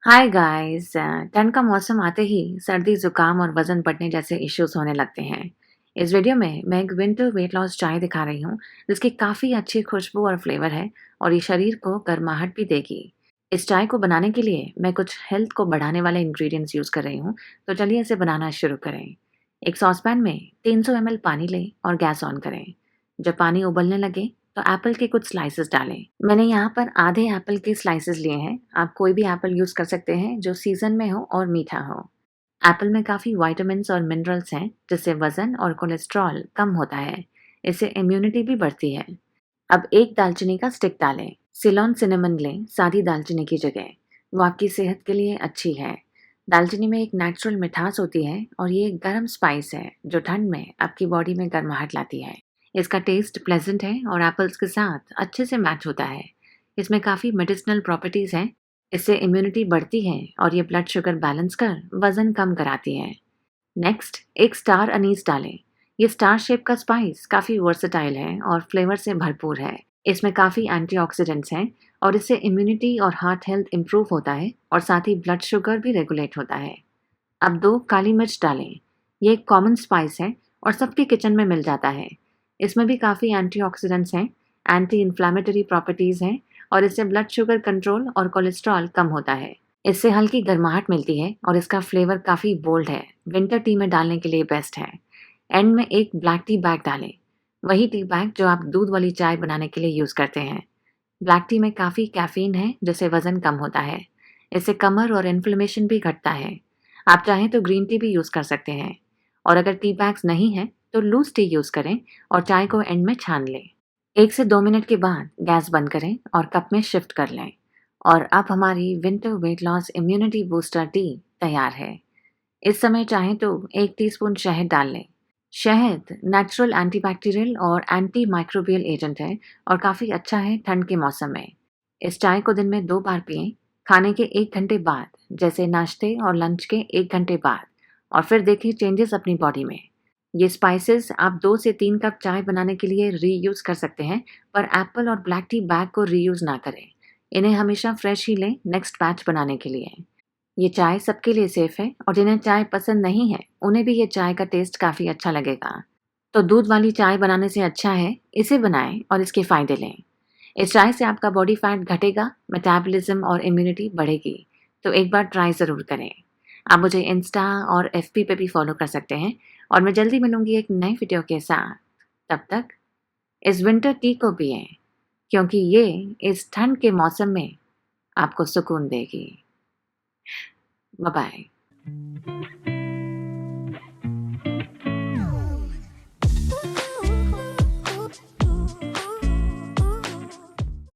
Hi guys. ठंड का मौसम आते ही सर्दी जुकाम और वजन बढ़ने जैसे इश्यूज होने लगते हैं। इस वीडियो में मैं एक विंटर वेट लॉस चाय दिखा रही हूँ जिसकी काफ़ी अच्छी खुशबू और फ्लेवर है और ये शरीर को गर्माहट भी देगी। इस चाय को बनाने के लिए मैं कुछ हेल्थ को बढ़ाने वाले इंग्रेडिएंट्स यूज़ कर रही हूँ, तो चलिए इसे बनाना शुरू करें। एक सॉसपैन में 300 ml पानी लें और गैस ऑन करें। जब पानी उबलने लगे तो एप्पल के कुछ स्लाइसेस डालें। मैंने यहाँ पर आधे एप्पल के स्लाइसेस लिए हैं। आप कोई भी एप्पल यूज़ कर सकते हैं जो सीज़न में हो और मीठा हो। एप्पल में काफ़ी विटामिन्स और मिनरल्स हैं जिससे वज़न और कोलेस्ट्रॉल कम होता है। इससे इम्यूनिटी भी बढ़ती है। अब एक दालचीनी का स्टिक डालें। सिलोन सिनेमन लें सादी दालचीनी की जगह। वो आपकी सेहत के लिए अच्छी है। दालचीनी में एक नेचुरल मिठास होती है और ये एक गर्म स्पाइस है जो ठंड में आपकी बॉडी में गर्माहट लाती है। इसका टेस्ट प्लेजेंट है और एप्पल्स के साथ अच्छे से मैच होता है। इसमें काफ़ी मेडिसिनल प्रॉपर्टीज़ हैं। इससे इम्यूनिटी बढ़ती है और ये ब्लड शुगर बैलेंस कर वज़न कम कराती है। नेक्स्ट, एक स्टार अनीस डालें। ये स्टार शेप का स्पाइस काफ़ी वर्सेटाइल है और फ्लेवर से भरपूर है। इसमें काफ़ी एंटीऑक्सीडेंट्स हैं और इससे इम्यूनिटी और हार्ट हेल्थ इंप्रूव होता है और साथ ही ब्लड शुगर भी रेगुलेट होता है। अब 2 काली मिर्च डालें। ये एक कॉमन स्पाइस है और सबके किचन में मिल जाता है। इसमें भी काफ़ी एंटीऑक्सीडेंट्स हैं, एंटी इन्फ्लेमेटरी प्रॉपर्टीज़ हैं और इससे ब्लड शुगर कंट्रोल और कोलेस्ट्रॉल कम होता है। इससे हल्की गर्माहट मिलती है और इसका फ्लेवर काफ़ी बोल्ड है। विंटर टी में डालने के लिए बेस्ट है। एंड में एक ब्लैक टी बैग डालें। वही टी बैग जो आप दूध वाली चाय बनाने के लिए यूज़ करते हैं। ब्लैक टी में काफ़ी कैफ़ीन है जिससे वज़न कम होता है। इससे कमर और इन्फ्लेमेशन भी घटता है। आप चाहें तो ग्रीन टी भी यूज़ कर सकते हैं। और अगर टी बैग्स नहीं हैं तो लूज़ टी यूज़ करें और चाय को एंड में छान लें। 1 से 2 मिनट के बाद गैस बंद करें और कप में शिफ्ट कर लें। और अब हमारी winter weight loss immunity booster T तैयार है। इस समय चाहें तो 1 टीस्पून शहद डाल लें। शहद नेचुरल एंटीबैक्टीरियल और एंटी माइक्रोबियल एजेंट है और काफ़ी अच्छा है ठंड के मौसम में। इस चाय को दिन में 2 बार पिएं, खाने के 1 घंटे बाद, जैसे नाश्ते और लंच के 1 घंटे बाद, और फिर देखें चेंजेस अपनी बॉडी में। ये स्पाइसेस आप 2 से 3 कप चाय बनाने के लिए रीयूज़ कर सकते हैं, पर एप्पल और ब्लैक टी बैग को रीयूज़ ना करें। इन्हें हमेशा फ्रेश ही लें नेक्स्ट बैच बनाने के लिए। ये चाय सबके लिए सेफ है और जिन्हें चाय पसंद नहीं है, उन्हें भी ये चाय का टेस्ट काफ़ी अच्छा लगेगा। तो दूध वाली चाय बनाने से अच्छा है इसे बनाएं और इसके फ़ायदे लें। इस चाय से आपका बॉडी फैट घटेगा, मेटाबॉलिज्म और इम्यूनिटी बढ़ेगी। तो एक बार ट्राई ज़रूर करें। आप मुझे इंस्टा और एफबी पे भी फॉलो कर सकते हैं और मैं जल्दी मिलूंगी एक नई वीडियो के साथ। तब तक इस विंटर टी को पिएं क्योंकि ये इस ठंड के मौसम में आपको सुकून देगी। Bye bye.